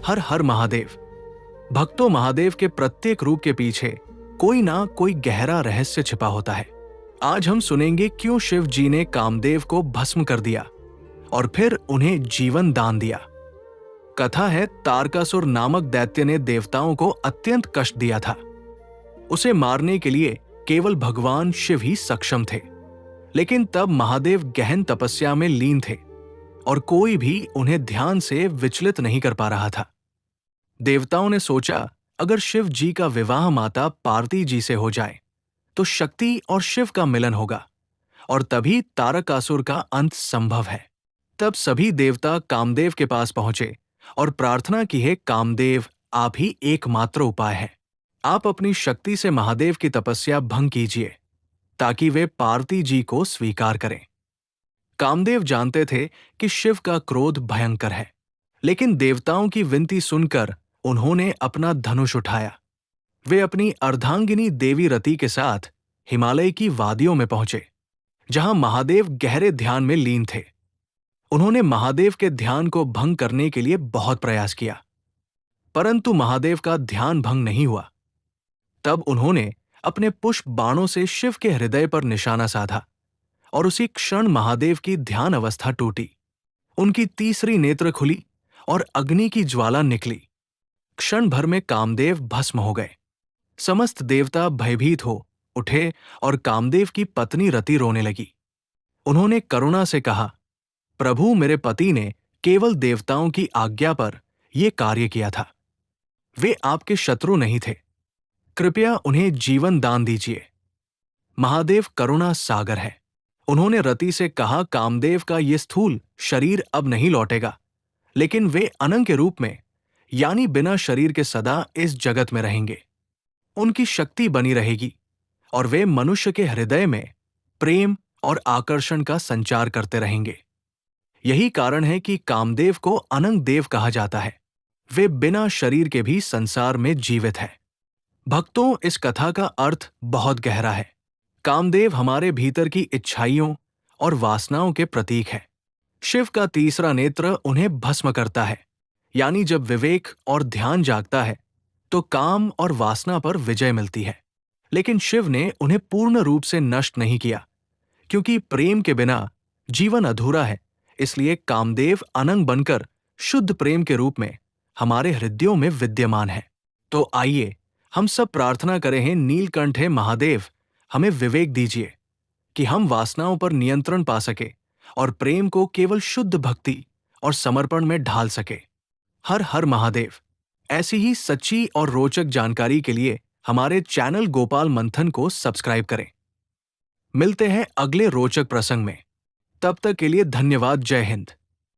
हर हर महादेव। भक्तों, महादेव के प्रत्येक रूप के पीछे कोई ना कोई गहरा रहस्य छिपा होता है। आज हम सुनेंगे क्यों शिव जी ने कामदेव को भस्म कर दिया और फिर उन्हें जीवन दान दिया। कथा है, तारकासुर नामक दैत्य ने देवताओं को अत्यंत कष्ट दिया था। उसे मारने के लिए केवल भगवान शिव ही सक्षम थे। लेकिन तब महादेव गहन तपस्या में लीन थे और कोई भी उन्हें ध्यान से विचलित नहीं कर पा रहा था। देवताओं ने सोचा, अगर शिव जी का विवाह माता पार्वती जी से हो जाए तो शक्ति और शिव का मिलन होगा और तभी तारकासुर का अंत संभव है। तब सभी देवता कामदेव के पास पहुंचे और प्रार्थना की है, कामदेव, आप ही एकमात्र उपाय है। आप अपनी शक्ति से महादेव की तपस्या भंग कीजिए ताकि वे पार्वती जी को स्वीकार करें। कामदेव जानते थे कि शिव का क्रोध भयंकर है, लेकिन देवताओं की विनती सुनकर उन्होंने अपना धनुष उठाया। वे अपनी अर्धांगिनी देवी रति के साथ हिमालय की वादियों में पहुंचे, जहां महादेव गहरे ध्यान में लीन थे। उन्होंने महादेव के ध्यान को भंग करने के लिए बहुत प्रयास किया, परंतु महादेव का ध्यान भंग नहीं हुआ। तब उन्होंने अपने पुष्प बाणों से शिव के हृदय पर निशाना साधा और उसी क्षण महादेव की ध्यान अवस्था टूटी। उनकी तीसरी नेत्र खुली और अग्नि की ज्वाला निकली। क्षण भर में कामदेव भस्म हो गए। समस्त देवता भयभीत हो उठे और कामदेव की पत्नी रति रोने लगी। उन्होंने करुणा से कहा, प्रभु, मेरे पति ने केवल देवताओं की आज्ञा पर यह कार्य किया था। वे आपके शत्रु नहीं थे। कृपया उन्हें जीवन दान दीजिए। महादेव करुणा सागर है। उन्होंने रति से कहा, कामदेव का ये स्थूल शरीर अब नहीं लौटेगा, लेकिन वे अनंग के रूप में, यानी बिना शरीर के, सदा इस जगत में रहेंगे। उनकी शक्ति बनी रहेगी और वे मनुष्य के हृदय में प्रेम और आकर्षण का संचार करते रहेंगे। यही कारण है कि कामदेव को अनंग देव कहा जाता है। वे बिना शरीर के भी संसार में जीवित है। भक्तों, इस कथा का अर्थ बहुत गहरा है। कामदेव हमारे भीतर की इच्छाइयों और वासनाओं के प्रतीक है। शिव का तीसरा नेत्र उन्हें भस्म करता है, यानी जब विवेक और ध्यान जागता है तो काम और वासना पर विजय मिलती है। लेकिन शिव ने उन्हें पूर्ण रूप से नष्ट नहीं किया, क्योंकि प्रेम के बिना जीवन अधूरा है। इसलिए कामदेव अनंग बनकर शुद्ध प्रेम के रूप में हमारे हृदयों में विद्यमान है। तो आइए हम सब प्रार्थना करें, हैं नीलकंठ महादेव, हमें विवेक दीजिए कि हम वासनाओं पर नियंत्रण पा सके और प्रेम को केवल शुद्ध भक्ति और समर्पण में ढाल सके। हर हर महादेव। ऐसी ही सच्ची और रोचक जानकारी के लिए हमारे चैनल गोपाल मंथन को सब्सक्राइब करें। मिलते हैं अगले रोचक प्रसंग में। तब तक के लिए धन्यवाद। जय हिंद।